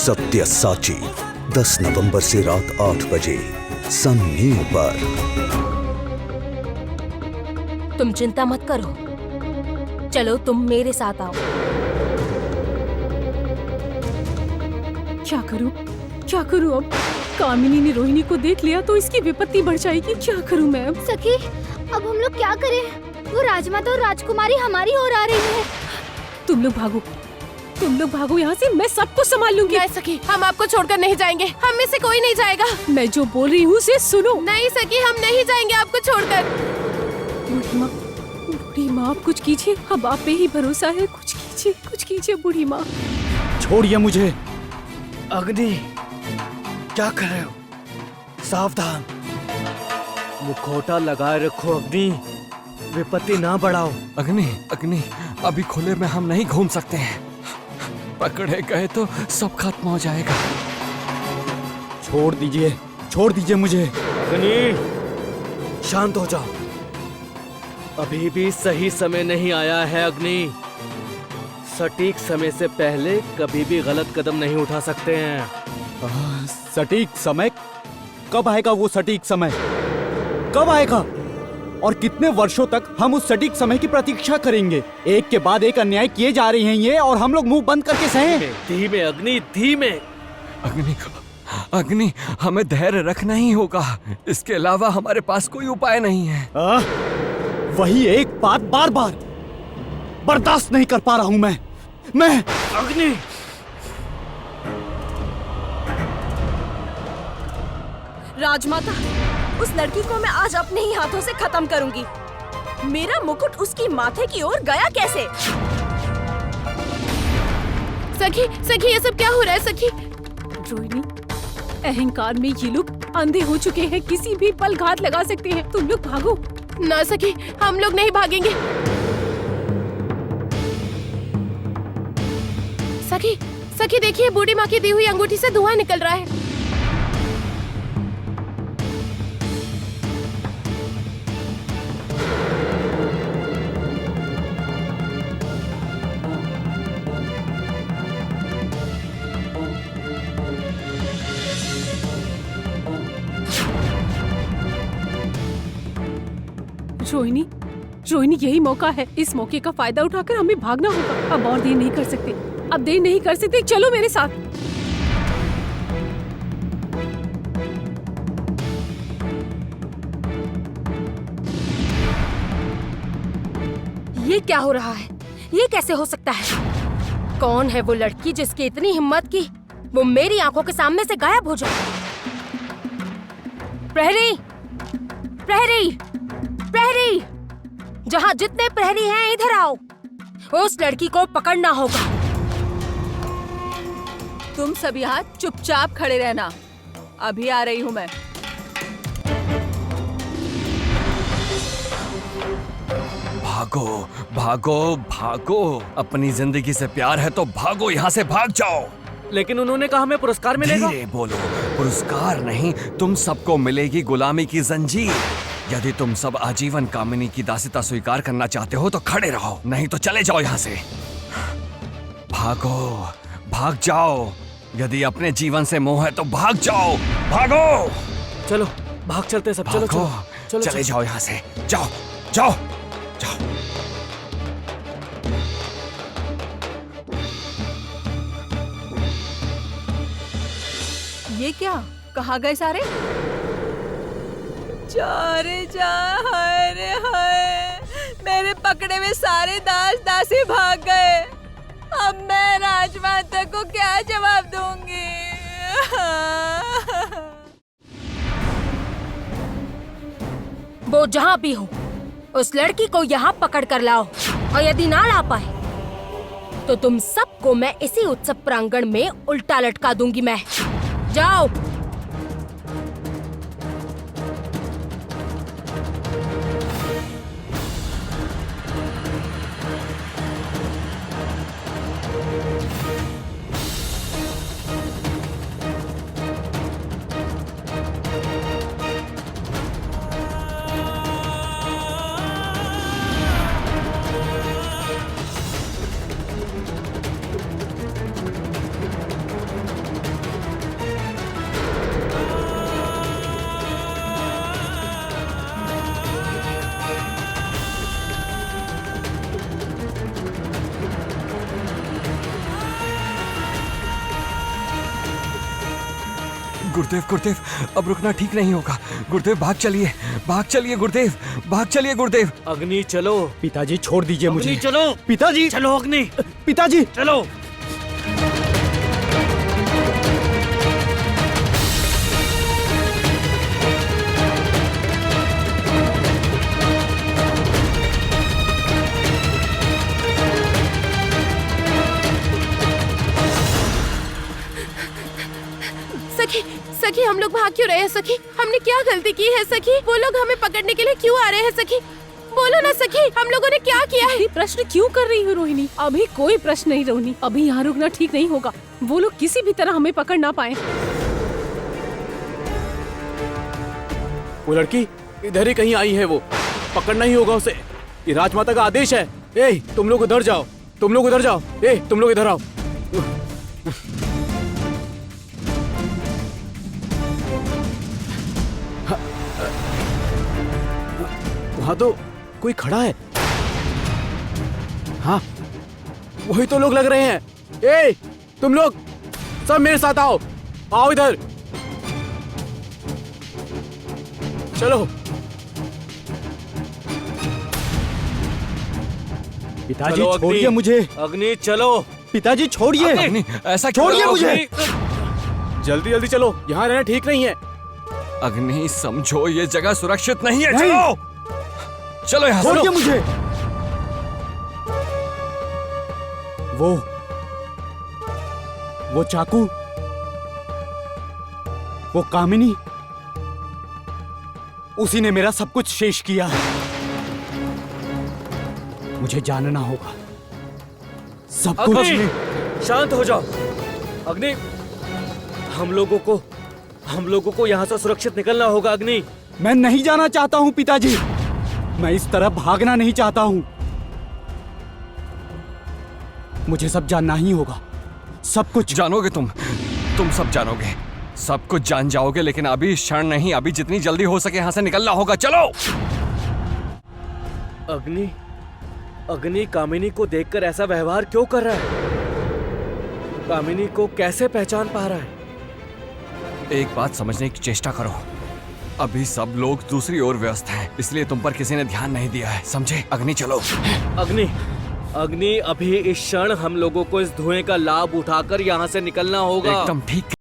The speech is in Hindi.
सत्य साची 10 नवंबर से रात 8 बजे सन न्यू पर। तुम चिंता मत करो, चलो तुम मेरे साथ आओ। क्या करूं? क्या करूं अब? कामिनी ने रोहिणी को देख लिया तो इसकी विपत्ति बढ़ जाएगी। क्या करूं मैं अब? सखी, अब हम लोग क्या करें? वो राजमाता और राजकुमारी हमारी ओर आ रही है। तुम लोग भागो यहाँ से, मैं सबको संभाल लूंगी। नहीं सखी, हम आपको छोड़कर नहीं जाएंगे। हम में से कोई नहीं जाएगा। मैं जो बोल रही हूँ उसे सुनो। नहीं सखी, हम नहीं जाएंगे आपको छोड़कर। बूढ़ी माँ, आप कुछ कीजिए। अब आप पे ही भरोसा है। कुछ कीजिए बूढ़ी माँ। छोड़िए मुझे। अग्नि, क्या कर रहे हो? सावधान, मुखौटा लगाए रखो अग्नि, विपत्ति ना बढ़ाओ। अग्नि, अभी खुले में हम नहीं घूम सकते हैं। पकड़े गए तो सब खत्म हो जाएगा। छोड़ दीजिए मुझे। अग्नि, शांत हो जाओ। अभी भी सही समय नहीं आया है अग्नि। सटीक समय से पहले कभी भी गलत कदम नहीं उठा सकते हैं। सटीक समय? कब आएगा वो सटीक समय? कब आएगा? और कितने वर्षों तक हम उस सटीक समय की प्रतीक्षा करेंगे? एक के बाद एक अन्याय किए जा रहे हैं ये, और हम लोग मुंह बंद करके सहें। धीमे अग्नि, धीमे। अग्नि, हमें धैर्य रखना ही होगा। इसके अलावा हमारे पास कोई उपाय नहीं है। वही एक बात बार बार बर्दाश्त नहीं कर पा रहा हूं मैं। अग्नि, राजमाता, उस लड़की को मैं आज अपने ही हाथों से खत्म करूंगी। मेरा मुकुट उसकी माथे की ओर गया कैसे? सखी, ये सब क्या हो रहा है? सखी, रोहिणी, अहंकार में ये लोग अंधे हो चुके हैं। किसी भी पल घात लगा सकते हैं। तुम लोग भागो। ना सखी, हम लोग नहीं भागेंगे। सखी देखिए, बूढ़ी माँ की दी हुई अंगूठी से धुआं निकल रहा है। रोहिणी, यही मौका है। इस मौके का फायदा उठाकर हमें भागना होगा। अब और देर नहीं कर सकते। चलो मेरे साथ। ये क्या हो रहा है? ये कैसे हो सकता है? कौन है वो लड़की जिसकी इतनी हिम्मत की वो मेरी आंखों के सामने से गायब हो जाए? प्रहरी, जहाँ जितने प्रहरी हैं इधर आओ। उस लड़की को पकड़ना होगा। तुम सब यहाँ चुपचाप खड़े रहना। अभी आ रही हूँ मैं। भागो। अपनी जिंदगी से प्यार है तो भागो, यहाँ से भाग जाओ। लेकिन उन्होंने कहा हमें पुरस्कार मिलेगा। धीरे बोलो, पुरस्कार नहीं, तुम सबको मिलेगी गुलामी की जंजीर। यदि तुम सब आजीवन कामिनी की दासिता स्वीकार करना चाहते हो तो खड़े रहो, नहीं तो चले जाओ यहाँ से। भाग जाओ। यदि अपने जीवन से मोह है तो भाग जाओ। भागो। चलो भाग चलते सब। चलो चले जाओ यहाँ से। जाओ। ये क्या? कहाँ गए सारे? जा, हाय रे हाय, मेरे पकड़े में सारे दास दासी भाग गए। अब मैं राजमाता को क्या जवाब दूंगी? वो जहाँ भी हो, उस लड़की को यहाँ पकड़ कर लाओ। और यदि ना ला पाए तो तुम सबको मैं इसी उत्सव प्रांगण में उल्टा लटका दूंगी। मैं जाओ। गुरुदेव गुरुदेव, अब रुकना ठीक नहीं होगा। गुरुदेव भाग चलिए गुरुदेव, भाग चलिए गुरुदेव। अग्नि चलो। पिताजी छोड़ दीजिए मुझे। अग्नि चलो। पिताजी चलो अग्नि। पिताजी चलो। सखी सखी, हम लोग भाग क्यों रहे हैं सखी? हमने क्या गलती की है सखी? वो लोग हमें पकड़ने के लिए क्यों आ रहे हैं सखी? बोलो ना सखी, हम लोगों ने क्या किया है? प्रश्न क्यों कर रही हो रोहिणी? अभी कोई प्रश्न नहीं रोहिणी, अभी यहाँ रुकना ठीक नहीं होगा। वो लोग किसी भी तरह हमें पकड़ ना पाए। वो लड़की इधर ही कहीं आई है, वो पकड़ना ही होगा उसे। ये राजमाता का आदेश है। ए तुम लोग उधर जाओ, तुम लोग उधर जाओ। ए तुम लोग इधर आओ। वहां तो कोई खड़ा है। हाँ वही तो लोग लग रहे हैं। ए तुम लोग सब मेरे साथ आओ, आओ इधर चलो। पिताजी चलो, छोड़िए अग्नि। मुझे। अग्नि चलो। पिताजी छोड़िए। अग्नि, ऐसा क्यों? छोड़िए मुझे। अग्नि। जल्दी जल्दी चलो, यहाँ रहना ठीक नहीं है। अग्नि समझो, ये जगह सुरक्षित नहीं है। नहीं। चलो यहाँ से। छोड़िए मुझे। वो चाकू, वो कामिनी, उसी ने मेरा सब कुछ शेष किया है। मुझे जानना होगा सब कुछ। अग्नि शांत हो जाओ। अग्नि, हम लोगों को यहाँ से सुरक्षित निकलना होगा। अग्नि, मैं नहीं जाना चाहता हूँ पिताजी, मैं इस तरह भागना नहीं चाहता हूँ। मुझे सब जानना ही होगा, सब कुछ। जानोगे तुम सब जानोगे, सब कुछ जान जाओगे, लेकिन अभी इस क्षण नहीं, अभी जितनी जल्दी हो सके यहाँ से निकलना होगा। चलो। अग्नि कामिनी को देखकर ऐसा व्यवहार क्यों कर रहा है? कामिनी को कैसे पहचान पा रहा है? एक बात समझने की चेष्टा करो, अभी सब लोग दूसरी ओर व्यस्त हैं, इसलिए तुम पर किसी ने ध्यान नहीं दिया है, समझे? अग्नि चलो। अग्नि, अभी इस क्षण हम लोगों को इस धुएं का लाभ उठाकर यहाँ से निकलना होगा। एकदम ठीक